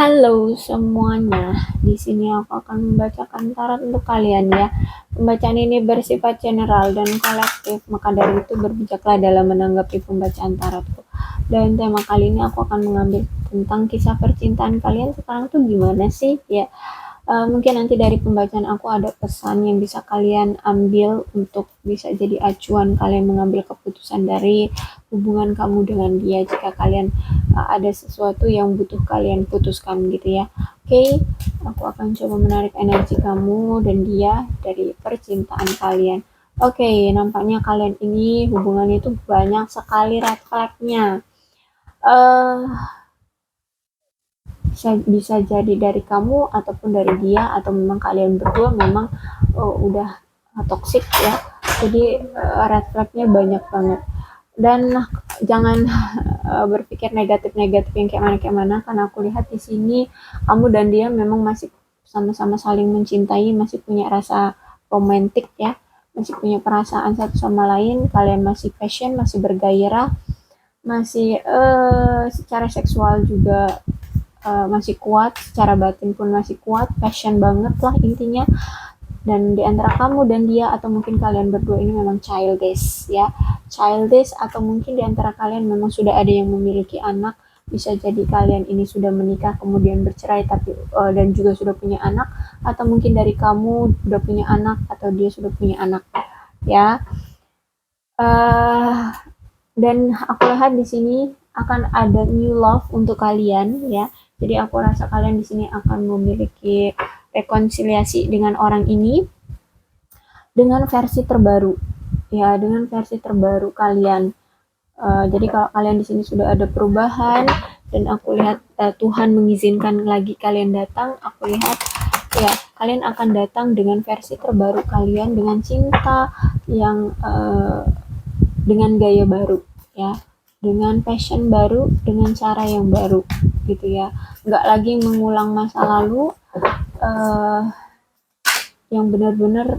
Halo semuanya, di sini aku akan membacakan tarot untuk kalian ya. Pembacaan ini bersifat general dan kolektif, maka dari itu berbijaklah dalam menanggapi pembacaan tarotku. Dan tema kali ini aku akan mengambil tentang kisah percintaan kalian sekarang tuh gimana sih ya. Mungkin nanti dari pembacaan aku ada pesan yang bisa kalian ambil untuk bisa jadi acuan kalian mengambil keputusan dari hubungan kamu dengan dia jika kalian ada sesuatu yang butuh kalian putuskan gitu ya. Oke, aku akan coba menarik energi kamu dan dia dari percintaan kalian. Oke, nampaknya kalian ini hubungannya itu banyak sekali red flag-nya. Uh, bisa jadi dari kamu ataupun dari dia atau memang kalian berdua memang udah toxic ya, jadi red flagnya banyak banget. Dan jangan berpikir negatif-negatif yang kayak mana karena aku lihat di sini kamu dan dia memang masih sama-sama saling mencintai, masih punya rasa romantik ya, masih punya perasaan satu sama lain, kalian masih passion, masih bergairah, masih secara seksual juga masih kuat, secara batin pun masih kuat, passion banget lah intinya. Dan di antara kamu dan dia atau mungkin kalian berdua ini memang childish ya, childish, atau mungkin di antara kalian memang sudah ada yang memiliki anak. Bisa jadi kalian ini sudah menikah kemudian bercerai tapi dan juga sudah punya anak, atau mungkin dari kamu sudah punya anak atau dia sudah punya anak ya. uh, dan aku lihat di sini akan ada new love untuk kalian ya. Jadi aku rasa kalian di sini akan memiliki rekonsiliasi dengan orang ini dengan versi terbaru ya, dengan versi terbaru kalian. Jadi kalau kalian di sini sudah ada perubahan dan aku lihat Tuhan mengizinkan lagi kalian datang, aku lihat ya kalian akan datang dengan versi terbaru kalian, dengan cinta yang dengan gaya baru ya, dengan passion baru, dengan cara yang baru gitu ya, nggak lagi mengulang masa lalu uh, yang benar-benar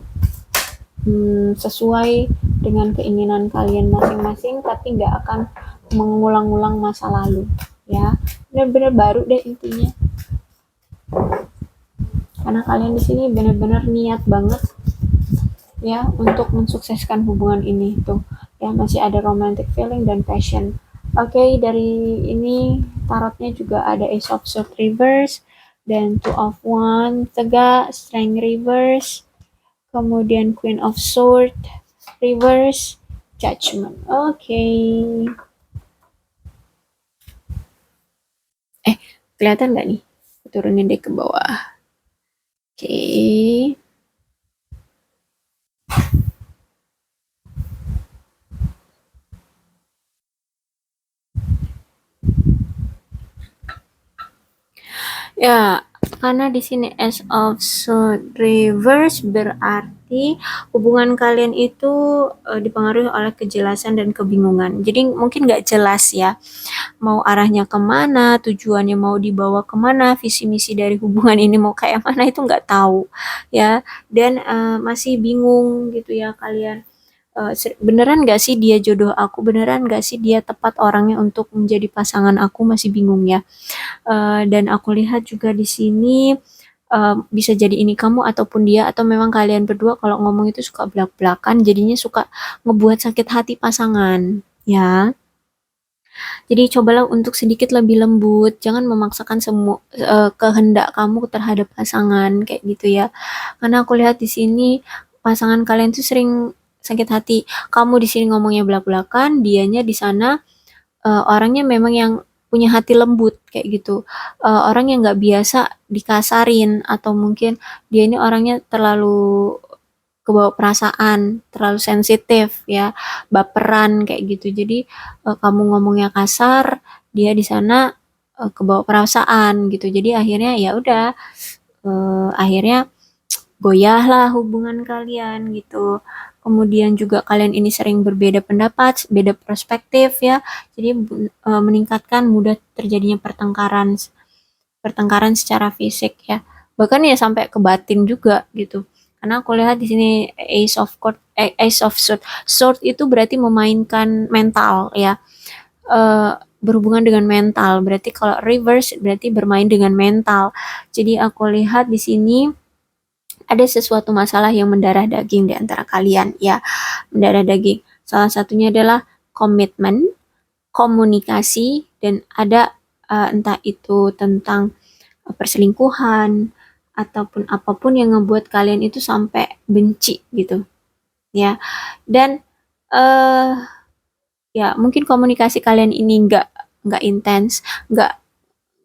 sesuai dengan keinginan kalian masing-masing, tapi nggak akan mengulang-ulang masa lalu ya, benar-benar baru deh intinya, karena kalian di sini benar-benar niat banget ya untuk mensukseskan hubungan ini tuh ya, masih ada romantic feeling dan passion. Oke, dari ini tarotnya juga ada Ace of Swords reverse dan Two of Wands tegak, Strength reverse, kemudian Queen of Swords reverse, Judgment. Oke. Kelihatan nggak nih? Turunin deh ke bawah. Oke. Ya, karena di sini Ace of Swords reverse berarti hubungan kalian itu dipengaruhi oleh kejelasan dan kebingungan. Jadi mungkin nggak jelas ya, mau arahnya kemana, tujuannya mau dibawa kemana, visi misi dari hubungan ini mau kayak mana itu nggak tahu ya, dan masih bingung gitu ya kalian. Beneran gak sih dia jodoh aku, beneran gak sih dia tepat orangnya untuk menjadi pasangan aku, masih bingung ya. Dan aku lihat juga di sini bisa jadi ini kamu ataupun dia, atau memang kalian berdua kalau ngomong itu suka belak-belakan, jadinya suka ngebuat sakit hati pasangan ya. Jadi cobalah untuk sedikit lebih lembut, jangan memaksakan semua kehendak kamu terhadap pasangan kayak gitu ya. Karena aku lihat di sini pasangan kalian tuh sering sakit hati. Kamu di sini ngomongnya belak-belakan, dianya di sana orangnya memang yang punya hati lembut kayak gitu. Orang yang nggak biasa dikasarin, atau mungkin dia ini orangnya terlalu kebawa perasaan, terlalu sensitif ya, baperan kayak gitu. Jadi kamu ngomongnya kasar, dia di sana kebawa perasaan gitu. Jadi akhirnya ya udah, akhirnya goyah lah hubungan kalian gitu. Kemudian juga kalian ini sering berbeda pendapat, beda perspektif ya. Jadi meningkatkan mudah terjadinya pertengkaran, pertengkaran secara fisik ya. Bahkan ya sampai ke batin juga gitu. Karena aku lihat di sini Ace of Sword. Sword itu berarti memainkan mental ya. berhubungan dengan mental. Berarti kalau reverse berarti bermain dengan mental. Jadi aku lihat di sini ada sesuatu masalah yang mendarah daging di antara kalian ya. Mendarah daging. Salah satunya adalah komitmen, komunikasi, dan ada entah itu tentang perselingkuhan ataupun apapun yang ngebuat kalian itu sampai benci gitu ya. Dan eh ya mungkin komunikasi kalian ini nggak intens, nggak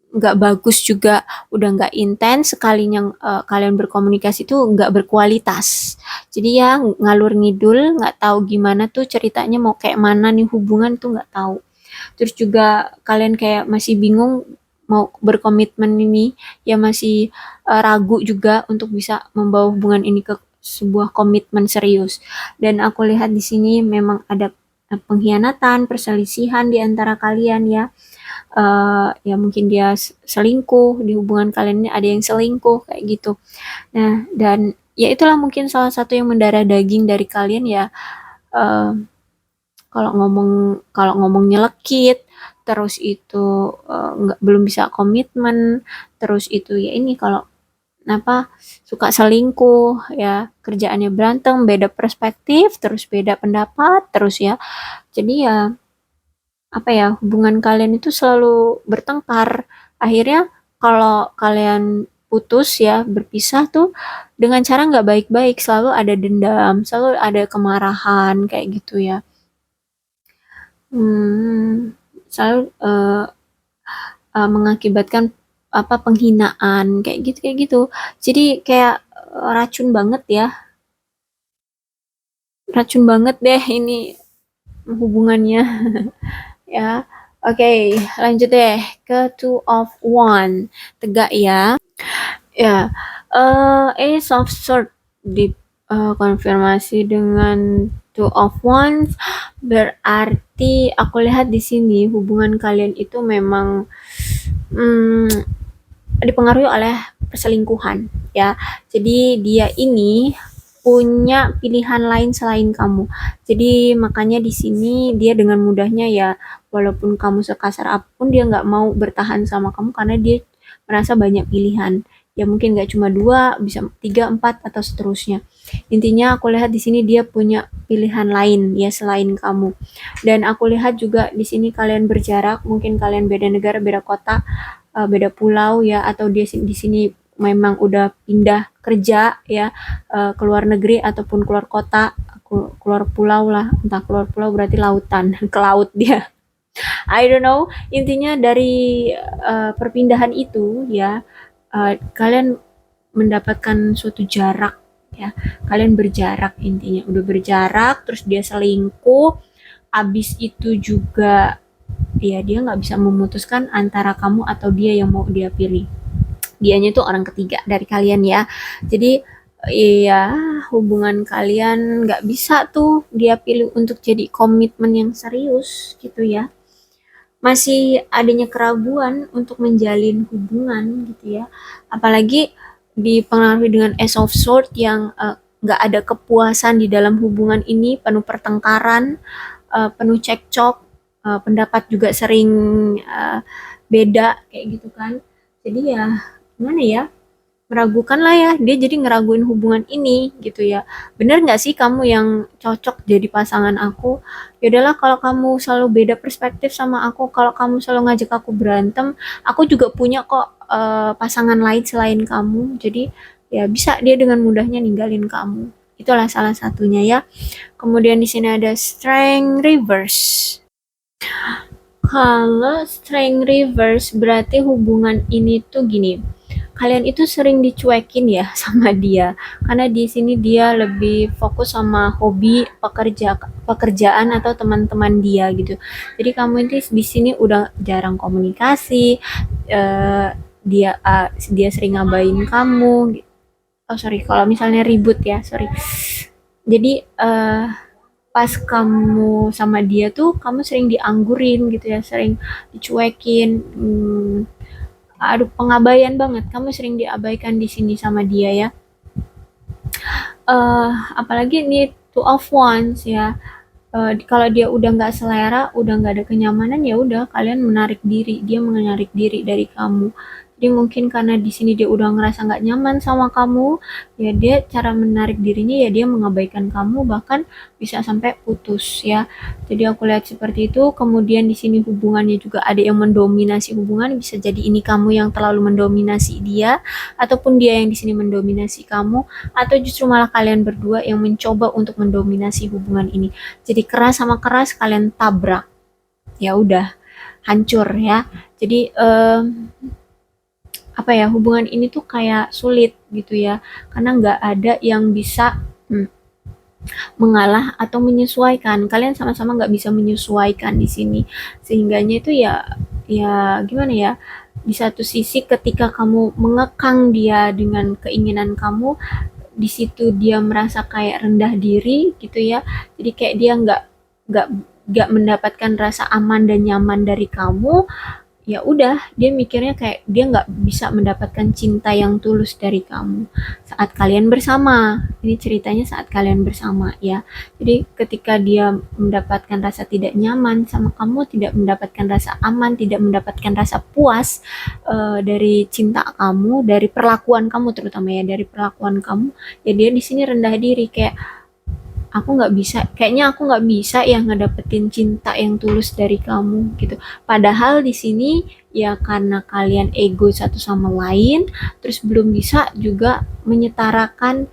nggak bagus juga, udah nggak intens, sekalinya kalian berkomunikasi tuh nggak berkualitas. Jadi ya ngalur ngidul, nggak tahu gimana tuh ceritanya mau kayak mana nih hubungan tuh nggak tahu. Terus juga kalian kayak masih bingung mau berkomitmen ini, ya masih ragu juga untuk bisa membawa hubungan ini ke sebuah komitmen serius. Dan aku lihat di sini memang ada pengkhianatan, perselisihan di antara kalian ya. Ya mungkin dia selingkuh di hubungan kalian ini, ada yang selingkuh kayak gitu. Nah, dan ya itulah mungkin salah satu yang mendarah daging dari kalian ya. eh, kalau ngomong nyelekit, terus itu nggak belum bisa komitmen, terus itu ya ini kalau apa suka selingkuh ya, kerjaannya berantem, beda perspektif, terus beda pendapat, terus ya. Jadi ya apa ya, hubungan kalian itu selalu bertengkar. Akhirnya kalau kalian putus ya, berpisah tuh dengan cara nggak baik-baik, selalu ada dendam, selalu ada kemarahan kayak gitu ya. Selalu mengakibatkan apa penghinaan kayak gitu. Jadi kayak racun banget deh ini hubungannya. Ya. Oke, lanjut deh ke two of one. Tegak ya. Ya. Ace of sword di konfirmasi dengan two of wands, berarti aku lihat di sini hubungan kalian itu memang hmm, dipengaruhi oleh perselingkuhan ya. Jadi dia ini punya pilihan lain selain kamu. Jadi makanya di sini dia dengan mudahnya ya, walaupun kamu sekasar apapun dia nggak mau bertahan sama kamu karena dia merasa banyak pilihan. Ya mungkin nggak cuma dua, bisa tiga, empat atau seterusnya. Intinya aku lihat di sini dia punya pilihan lain ya selain kamu. Dan aku lihat juga di sini kalian berjarak, mungkin kalian beda negara, beda kota, beda pulau ya, atau dia di sini memang udah pindah kerja ya, ke luar negeri ataupun keluar kota, keluar pulau lah, entah keluar pulau berarti lautan, ke laut dia. I don't know. Intinya dari perpindahan itu ya, kalian mendapatkan suatu jarak ya. Kalian berjarak, intinya udah berjarak, terus dia selingkuh, abis itu juga ya dia nggak bisa memutuskan antara kamu atau dia yang mau dia pilih. Dianya itu orang ketiga dari kalian ya. Jadi iya, hubungan kalian nggak bisa tuh dia pilih untuk jadi komitmen yang serius gitu ya. Masih adanya keraguan untuk menjalin hubungan gitu ya. Apalagi dipengaruhi dengan Ace of Swords yang nggak ada kepuasan di dalam hubungan ini, penuh pertengkaran, penuh cekcok, pendapat juga sering beda kayak gitu kan. Jadi ya gimana ya, meragukan lah ya, dia jadi ngeraguin hubungan ini gitu ya. Bener nggak sih kamu yang cocok jadi pasangan aku? Ya udahlah, kalau kamu selalu beda perspektif sama aku, kalau kamu selalu ngajak aku berantem, aku juga punya kok pasangan lain selain kamu. Jadi ya bisa dia dengan mudahnya ninggalin kamu. Itulah salah satunya ya. Kemudian di sini ada strength reverse. Kalau strength reverse berarti hubungan ini tuh gini, kalian itu sering dicuekin ya sama dia, karena di sini dia lebih fokus sama hobi, pekerjaan atau teman-teman dia gitu. Jadi kamu itu di sini udah jarang komunikasi, eh, dia sering ngabain kamu. Oh sorry, kalau misalnya ribut ya, sorry. Jadi pas kamu sama dia tuh kamu sering dianggurin gitu ya, sering dicuekin. Aduh, pengabaian banget, kamu sering diabaikan di sini sama dia ya. Apalagi nih two of wands ya, kalau dia udah nggak selera, udah nggak ada kenyamanan, ya udah kalian menarik diri, dia menarik diri dari kamu. Jadi mungkin karena di sini dia udah ngerasa nggak nyaman sama kamu, ya dia cara menarik dirinya ya dia mengabaikan kamu, bahkan bisa sampai putus ya. Jadi aku lihat seperti itu. Kemudian di sini hubungannya juga ada yang mendominasi hubungan, bisa jadi ini kamu yang terlalu mendominasi dia, ataupun dia yang di sini mendominasi kamu, atau justru malah kalian berdua yang mencoba untuk mendominasi hubungan ini. Jadi keras sama keras kalian tabrak, ya udah hancur ya. Jadi apa ya, hubungan ini tuh kayak sulit gitu ya, karena nggak ada yang bisa mengalah atau menyesuaikan. Kalian sama-sama nggak bisa menyesuaikan di sini, sehingganya itu ya ya gimana ya, di satu sisi ketika kamu mengekang dia dengan keinginan kamu, di situ dia merasa kayak rendah diri gitu ya. Jadi kayak dia nggak nggak mendapatkan rasa aman dan nyaman dari kamu. Ya udah, dia mikirnya kayak dia nggak bisa mendapatkan cinta yang tulus dari kamu saat kalian bersama. Ini ceritanya saat kalian bersama ya. Jadi ketika dia mendapatkan rasa tidak nyaman sama kamu, tidak mendapatkan rasa aman, tidak mendapatkan rasa puas dari cinta kamu, dari perlakuan kamu terutama ya, dari perlakuan kamu, ya dia di sini rendah diri kayak aku nggak bisa yang ngedapetin cinta yang tulus dari kamu gitu. Padahal di sini ya karena kalian ego satu sama lain, terus belum bisa juga menyetarakan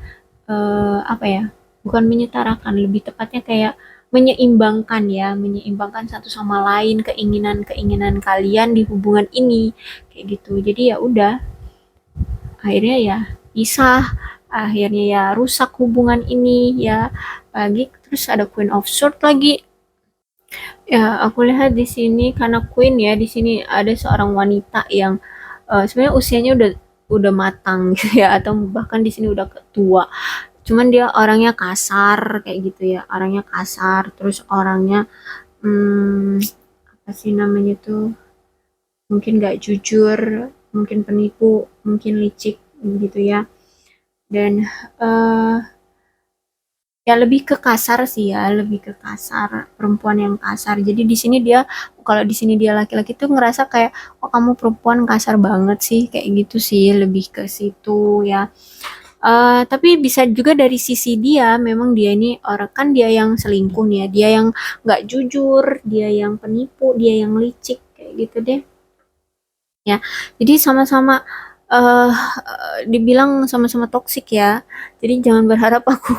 apa ya? Bukan menyetarakan, lebih tepatnya kayak menyeimbangkan ya, menyeimbangkan satu sama lain keinginan-keinginan kalian di hubungan ini kayak gitu. Jadi ya udah, akhirnya ya pisah, akhirnya ya rusak hubungan ini ya. Lagi terus ada Queen of Swords lagi. Ya, aku lihat di sini karena Queen ya, di sini ada seorang wanita yang sebenarnya usianya udah matang gitu ya, atau bahkan di sini udah tua. Cuman dia orangnya kasar kayak gitu ya, orangnya kasar, terus orangnya hmm, apa sih namanya tuh? Mungkin gak jujur, mungkin penipu, mungkin licik gitu ya. Dan eh ya lebih ke kasar sih ya, lebih ke kasar, perempuan yang kasar. Jadi di sini dia, kalau di sini dia laki-laki tuh ngerasa kayak, oh kamu perempuan kasar banget sih, kayak gitu sih, lebih ke situ ya. Tapi bisa juga dari sisi dia, memang dia ini orang kan dia yang selingkuh nih ya, dia yang nggak jujur, dia yang penipu, dia yang licik kayak gitu deh. Ya, jadi sama-sama eh dibilang sama-sama toksik ya. Jadi jangan berharap aku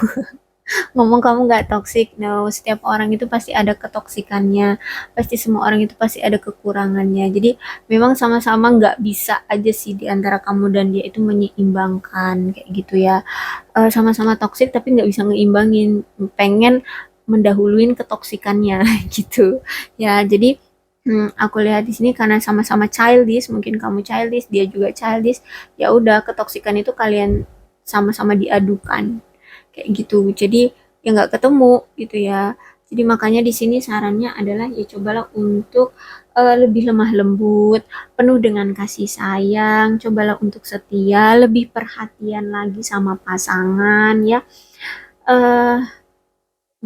ngomong kamu nggak toksik. No, setiap orang itu pasti ada ketoksikannya. Pasti semua orang itu pasti ada kekurangannya. Jadi memang sama-sama nggak bisa aja sih di antara kamu dan dia itu menyeimbangkan kayak gitu ya. Sama-sama toksik tapi nggak bisa ngeimbangin. Pengen mendahuluin ketoksikannya gitu. Ya, jadi aku lihat di sini karena sama-sama childish, mungkin kamu childish, dia juga childish. Ya udah, ketoksikan itu kalian sama-sama diadukan kayak gitu. Jadi ya nggak ketemu gitu ya. Jadi makanya di sini sarannya adalah ya cobalah untuk lebih lemah lembut, penuh dengan kasih sayang, cobalah untuk setia, lebih perhatian lagi sama pasangan ya. eh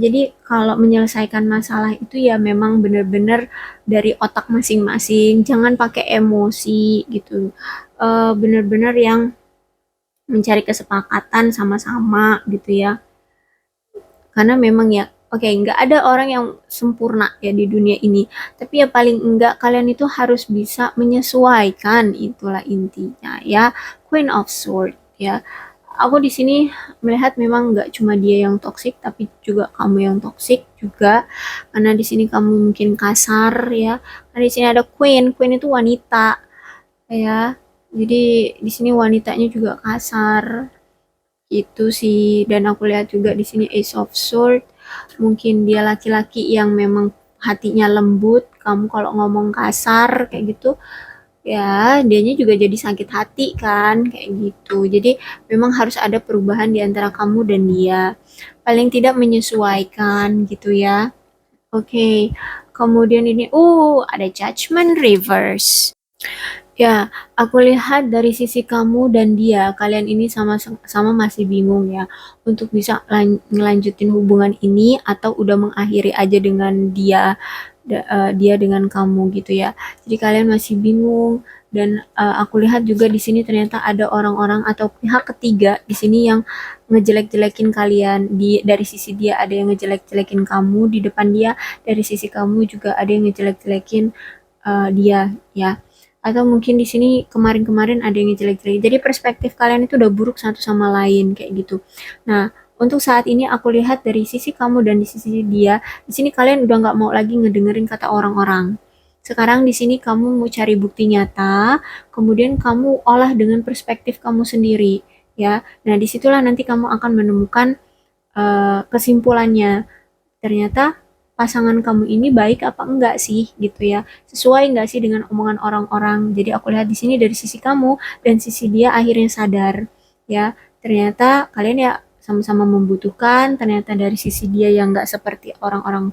jadi kalau menyelesaikan masalah itu ya memang benar-benar dari otak masing-masing, jangan pakai emosi gitu. Benar-benar yang mencari kesepakatan sama-sama gitu ya. Karena memang ya, oke, nggak ada orang yang sempurna ya di dunia ini. Tapi ya paling enggak kalian itu harus bisa menyesuaikan, itulah intinya ya. Queen of Swords ya. Aku di sini melihat memang nggak cuma dia yang toksik, tapi juga kamu yang toksik juga. Karena di sini kamu mungkin kasar ya. Karena di sini ada Queen, Queen itu wanita ya. Jadi di sini wanitanya juga kasar itu sih. Dan aku lihat juga di sini Ace of Sword, mungkin dia laki-laki yang memang hatinya lembut, kamu kalau ngomong kasar kayak gitu ya dianya juga jadi sakit hati kan kayak gitu. Jadi memang harus ada perubahan di antara kamu dan dia, paling tidak menyesuaikan gitu ya. Oke, kemudian ini ada Judgment Reverse. Ya, aku lihat dari sisi kamu dan dia, kalian ini sama-sama masih bingung ya untuk bisa ngelanjutin hubungan ini atau udah mengakhiri aja dengan dia dengan kamu gitu ya. Jadi kalian masih bingung dan aku lihat juga di sini ternyata ada orang-orang atau pihak ketiga di sini yang ngejelek-jelekin kalian. Dari sisi dia ada yang ngejelek-jelekin kamu di depan dia, dari sisi kamu juga ada yang ngejelek-jelekin dia ya, atau mungkin di sini kemarin-kemarin ada yang jelek-jelek. Jadi perspektif kalian itu udah buruk satu sama lain kayak gitu. Nah, untuk saat ini aku lihat dari sisi kamu dan di sisi dia, di sini kalian udah nggak mau lagi ngedengerin kata orang-orang. Sekarang di sini kamu mau cari bukti nyata, kemudian kamu olah dengan perspektif kamu sendiri, ya. Nah, disitulah nanti kamu akan menemukan kesimpulannya. Ternyata pasangan kamu ini baik apa enggak sih gitu ya, sesuai enggak sih dengan omongan orang-orang. Jadi aku lihat di sini dari sisi kamu dan sisi dia akhirnya sadar ya, ternyata kalian ya sama-sama membutuhkan. Ternyata dari sisi dia yang enggak seperti orang-orang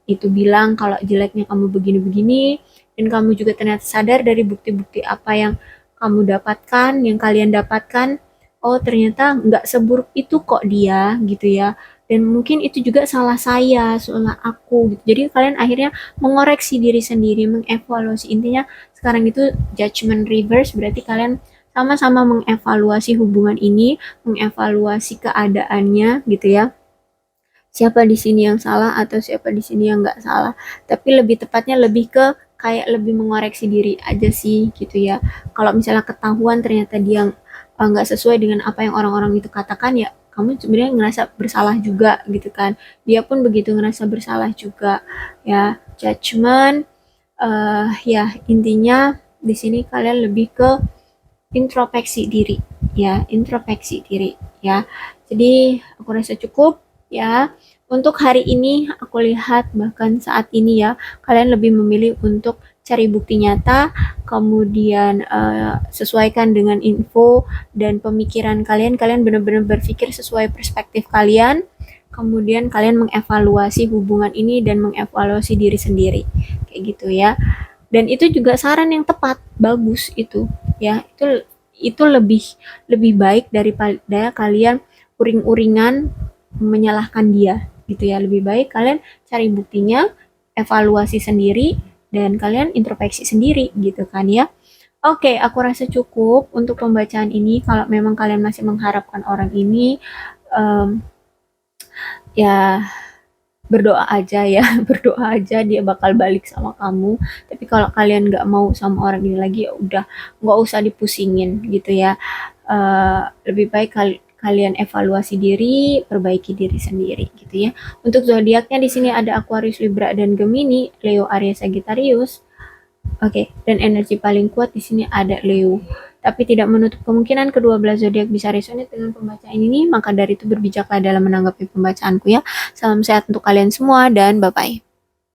itu bilang kalau jeleknya kamu begini-begini, dan kamu juga ternyata sadar dari bukti-bukti apa yang kamu dapatkan, yang kalian dapatkan. Oh ternyata nggak seburuk itu kok dia gitu ya, dan mungkin itu juga salah saya, salah aku gitu. Jadi kalian akhirnya mengoreksi diri sendiri, mengevaluasi. Intinya sekarang itu judgment reverse, berarti kalian sama-sama mengevaluasi hubungan ini, mengevaluasi keadaannya gitu ya. Siapa di sini yang salah atau siapa di sini yang nggak salah. Tapi lebih tepatnya lebih ke kayak lebih mengoreksi diri aja sih gitu ya. Kalau misalnya ketahuan ternyata dia nggak sesuai dengan apa yang orang-orang itu katakan, ya kamu sebenarnya ngerasa bersalah juga gitu kan. Dia pun begitu ngerasa bersalah juga ya. Judgment ya intinya di sini kalian lebih ke introspeksi diri ya, introspeksi diri ya. Jadi aku rasa cukup ya. Untuk hari ini aku lihat bahkan saat ini ya, kalian lebih memilih untuk cari bukti nyata, kemudian sesuaikan dengan info dan pemikiran kalian. Kalian benar-benar berpikir sesuai perspektif kalian, kemudian kalian mengevaluasi hubungan ini dan mengevaluasi diri sendiri kayak gitu ya. Dan itu juga saran yang tepat, bagus itu ya. Itu lebih lebih baik daripada kalian uring-uringan menyalahkan dia gitu ya. Lebih baik kalian cari buktinya, evaluasi sendiri, dan kalian introspeksi sendiri gitu kan ya. Oke, aku rasa cukup untuk pembacaan ini. Kalau memang kalian masih mengharapkan orang ini, um, ya berdoa aja ya, berdoa aja dia bakal balik sama kamu. Tapi kalau kalian nggak mau sama orang ini lagi, ya udah nggak usah dipusingin gitu ya. Lebih baik kalian evaluasi diri, perbaiki diri sendiri gitu ya. Untuk zodiaknya di sini ada Aquarius, Libra, dan Gemini, Leo, Aries, Sagittarius. Oke, dan energi paling kuat di sini ada Leo. Tapi tidak menutup kemungkinan kedua belah zodiak bisa resonate dengan pembacaan ini, maka dari itu berbijaklah dalam menanggapi pembacaanku ya. Salam sehat untuk kalian semua dan bye-bye.